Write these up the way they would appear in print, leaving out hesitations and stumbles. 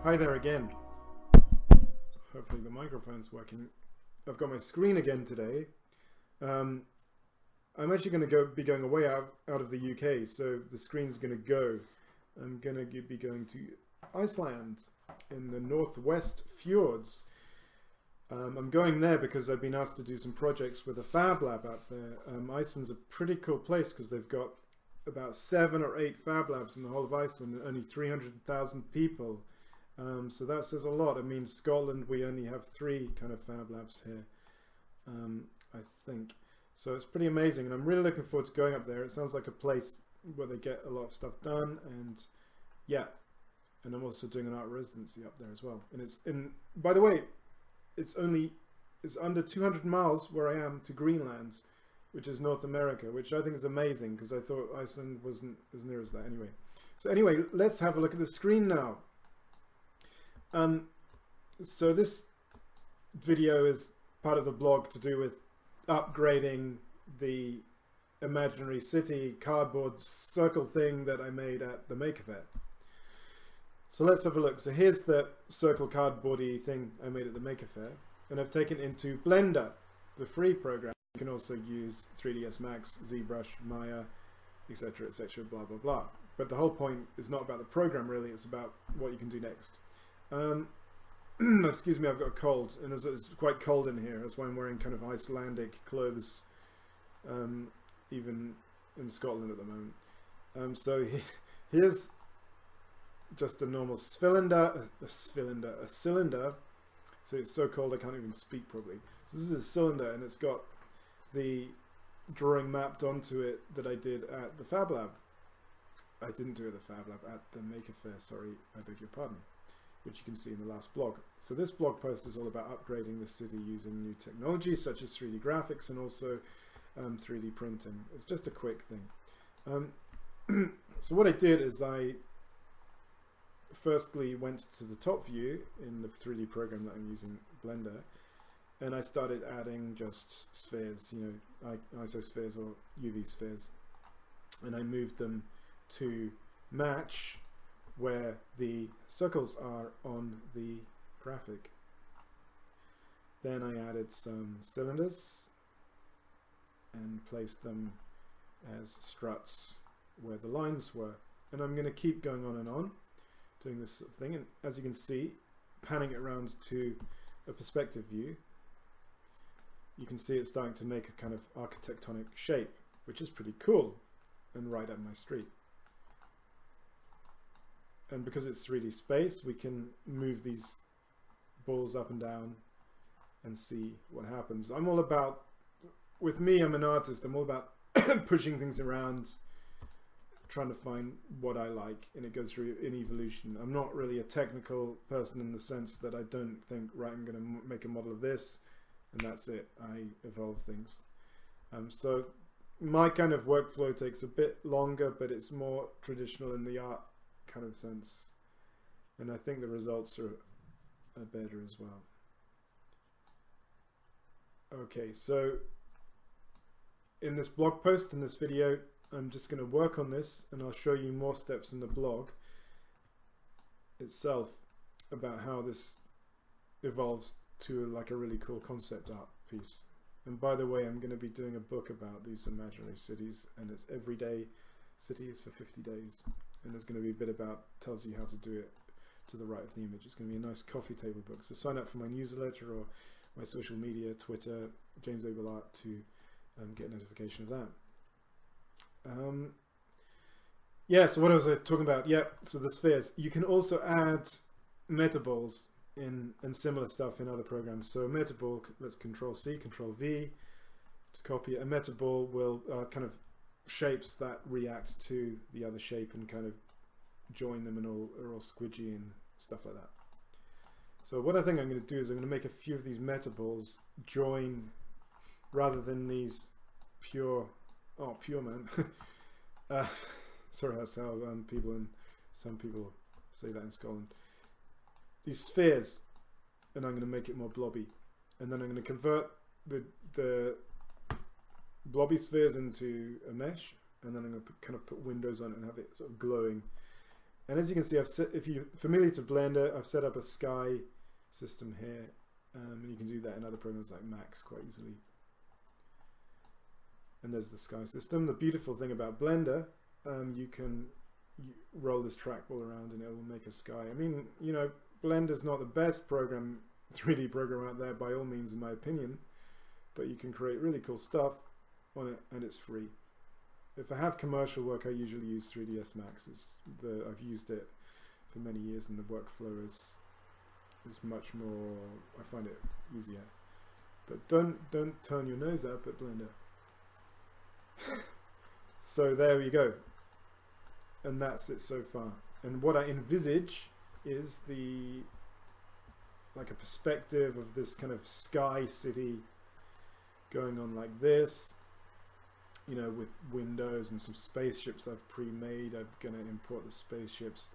Hi there again. Hopefully the microphone's working. I've got my screen again today. I'm actually going to be going away out of the UK, so the screen's going to go. I'm going to be going to Iceland in the northwest fjords. I'm going there because I've been asked to do some projects with a Fab Lab out there. Iceland's a pretty cool place because they've got about 7 or 8 Fab Labs in the whole of Iceland and only 300,000 people. So that says a lot. I mean, Scotland, we only have 3 kind of Fab Labs here, I think. So it's pretty amazing, and I'm really looking forward to going up there. It sounds like a place where they get a lot of stuff done, and yeah. And I'm also doing an art residency up there as well. And it's by the way, it's under 200 miles where I am to Greenland, which is North America, which I think is amazing because I thought Iceland wasn't as near as that anyway. So anyway, let's have a look at the screen now. So this video is part of the blog to do with upgrading the imaginary city cardboard circle thing that I made at the Maker Faire. So let's have a look. So here's the circle cardboardy thing I made at the Maker Faire, and I've taken it into Blender, the free program. You can also use 3ds Max, ZBrush, Maya, etc., blah blah blah. But the whole point is not about the program really, it's about what you can do next. Excuse me, I've got a cold, and it's quite cold in here. That's why I'm wearing kind of Icelandic clothes, even in Scotland at the moment. So here's just a normal cylinder. So it's so cold I can't even speak properly. So this is a cylinder, and it's got the drawing mapped onto it that I did at the Fab Lab. I didn't do it at the Fab Lab, at the Maker Faire, sorry, I beg your pardon, which you can see in the last blog. So this blog post is all about upgrading the city using new technologies such as 3D graphics and also 3D printing. It's just a quick thing. So what I did is I firstly went to the top view in the 3D program that I'm using, Blender, and I started adding just spheres, you know, isospheres or UV spheres, and I moved them to match where the circles are on the graphic. Then I added some cylinders and placed them as struts where the lines were, and I'm going to keep going on doing this sort of thing. And as you can see, panning it around to a perspective view, you can see it's starting to make a kind of architectonic shape, which is pretty cool and right up my street. And because it's 3D space, we can move these balls up and down and see what happens. I'm all about, with me, I'm an artist, I'm all about pushing things around, trying to find what I like, and it goes through an evolution. I'm not really a technical person in the sense that I don't think, right, I'm going to make a model of this and that's it. I evolve things. So my kind of workflow takes a bit longer, but it's more traditional in the art kind of sense, and I think the results are better as well. Okay, so in this blog post, in this video, I'm just going to work on this, and I'll show you more steps in the blog itself about how this evolves to like a really cool concept art piece. And by the way, I'm going to be doing a book about these imaginary cities, and it's everyday cities for 50 days. And there's going to be a bit about, tells you how to do it to the right of the image. It's going to be a nice coffee table book. So sign up for my newsletter or my social media, Twitter, James Abel Art, to get a notification of that. Yeah, so what was I talking about? Yeah, so the spheres. You can also add metaballs in and similar stuff in other programs. So a metaball, let's Control C, Control V to copy it. A metaball will kind of shapes that react to the other shape and kind of join them and are all squidgy and stuff like that. So what I think I'm going to do is I'm going to make a few of these metaballs join rather than these pure man. Sorry, that's how some people say that in Scotland. These spheres, and I'm going to make it more blobby, and then I'm going to convert the blobby spheres into a mesh, and then I'm going to kind of put windows on it and have it sort of glowing. And as you can see, if you're familiar to Blender, I've set up a sky system here, and you can do that in other programs like Max quite easily. And there's the sky system. The beautiful thing about Blender, you roll this trackball around and it will make a sky. I mean, you know, Blender's not the best 3D program out there by all means, in my opinion, but you can create really cool stuff on it, and it's free. If I have commercial work, I usually use 3ds Max. I've used it for many years, and the workflow is much more. I find it easier. But don't turn your nose up at Blender. So there we go, and that's it so far. And what I envisage is like a perspective of this kind of sky city going on like this, you know, with windows and some spaceships I've pre-made. I'm going to import the spaceships.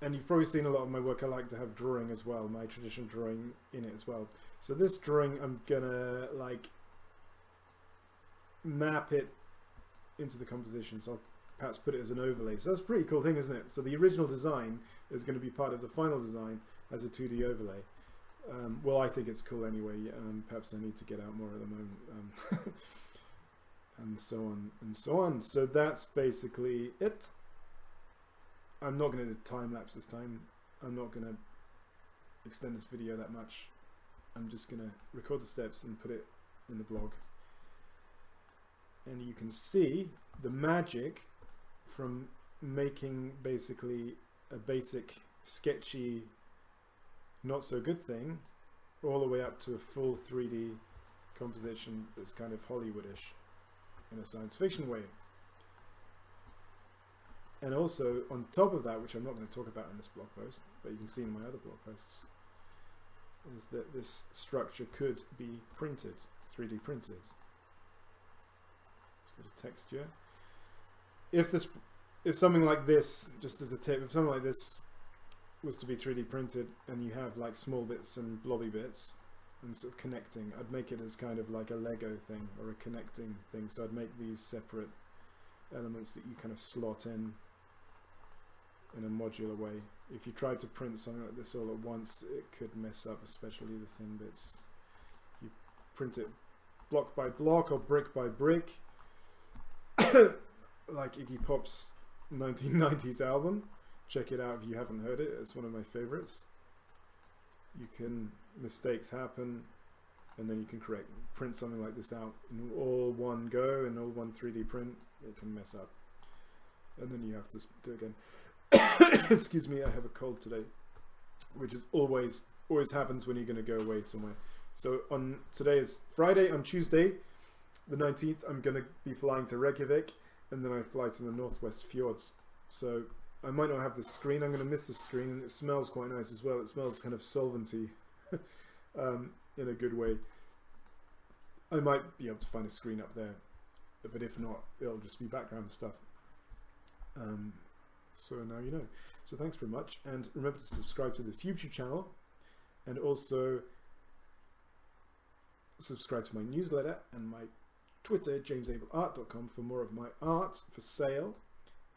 And you've probably seen a lot of my work. I like to have drawing as well, my traditional drawing in it as well. So this drawing, I'm going to like map it into the composition. So I'll perhaps put it as an overlay. So that's a pretty cool thing, isn't it? So the original design is going to be part of the final design as a 2D overlay. Well, I think it's cool anyway. Perhaps I need to get out more at the moment. And so on and so on. So that's basically it. I'm not going to do time lapse this time. I'm not going to extend this video that much. I'm just going to record the steps and put it in the blog. And you can see the magic from making basically a basic sketchy, not so good thing, all the way up to a full 3D composition that's kind of Hollywoodish in a science fiction way. And also on top of that, which I'm not going to talk about in this blog post, but you can see in my other blog posts, is that this structure could be printed, 3D printed. Let's go to texture. If something like this, just as a tip, if something like this was to be 3D printed and you have like small bits and blobby bits and sort of connecting, I'd make it as kind of like a Lego thing or a connecting thing. So I'd make these separate elements that you kind of slot in a modular way. If you try to print something like this all at once, it could mess up, especially the thin bits. You print it block by block or brick by brick, like Iggy Pop's 1990s album. Check it out if you haven't heard it. It's one of my favorites. Mistakes happen, and then you can print something like this out in all one go, in all one 3D print. It can mess up, and then you have to do it again. Excuse me, I have a cold today, which is always happens when you're going to go away somewhere. So today is Friday. On Tuesday, the 19th, I'm going to be flying to Reykjavik, and then I fly to the Northwest Fjords. So I might not have the screen. I'm going to miss the screen, and it smells quite nice as well. It smells kind of solventy in a good way. I might be able to find a screen up there, but if not, it'll just be background stuff. So now you know. So thanks very much, and remember to subscribe to this YouTube channel, and also subscribe to my newsletter and my Twitter, jamesableart.com, for more of my art for sale,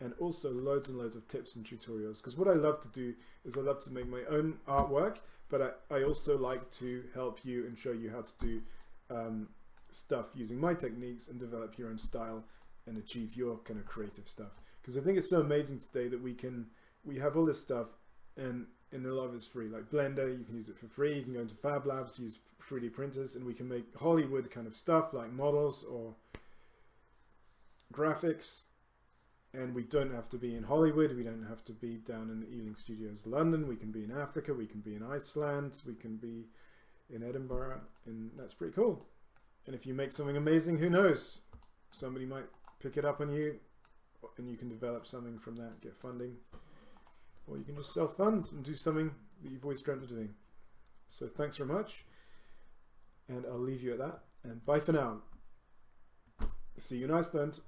and also loads and loads of tips and tutorials. Because what I love to do is I love to make my own artwork, but I also like to help you and show you how to do stuff using my techniques and develop your own style and achieve your kind of creative stuff. Because I think it's so amazing today that we have all this stuff, and a lot of it's free. Like Blender, you can use it for free. You can go into Fab Labs, use 3D printers, and we can make Hollywood kind of stuff like models or graphics. And we don't have to be in Hollywood. We don't have to be down in the Ealing Studios, London. We can be in Africa. We can be in Iceland. We can be in Edinburgh, and that's pretty cool. And if you make something amazing, who knows? Somebody might pick it up on you, and you can develop something from that, get funding, or you can just self-fund and do something that you've always dreamt of doing. So thanks very much, and I'll leave you at that, and bye for now. See you in Iceland.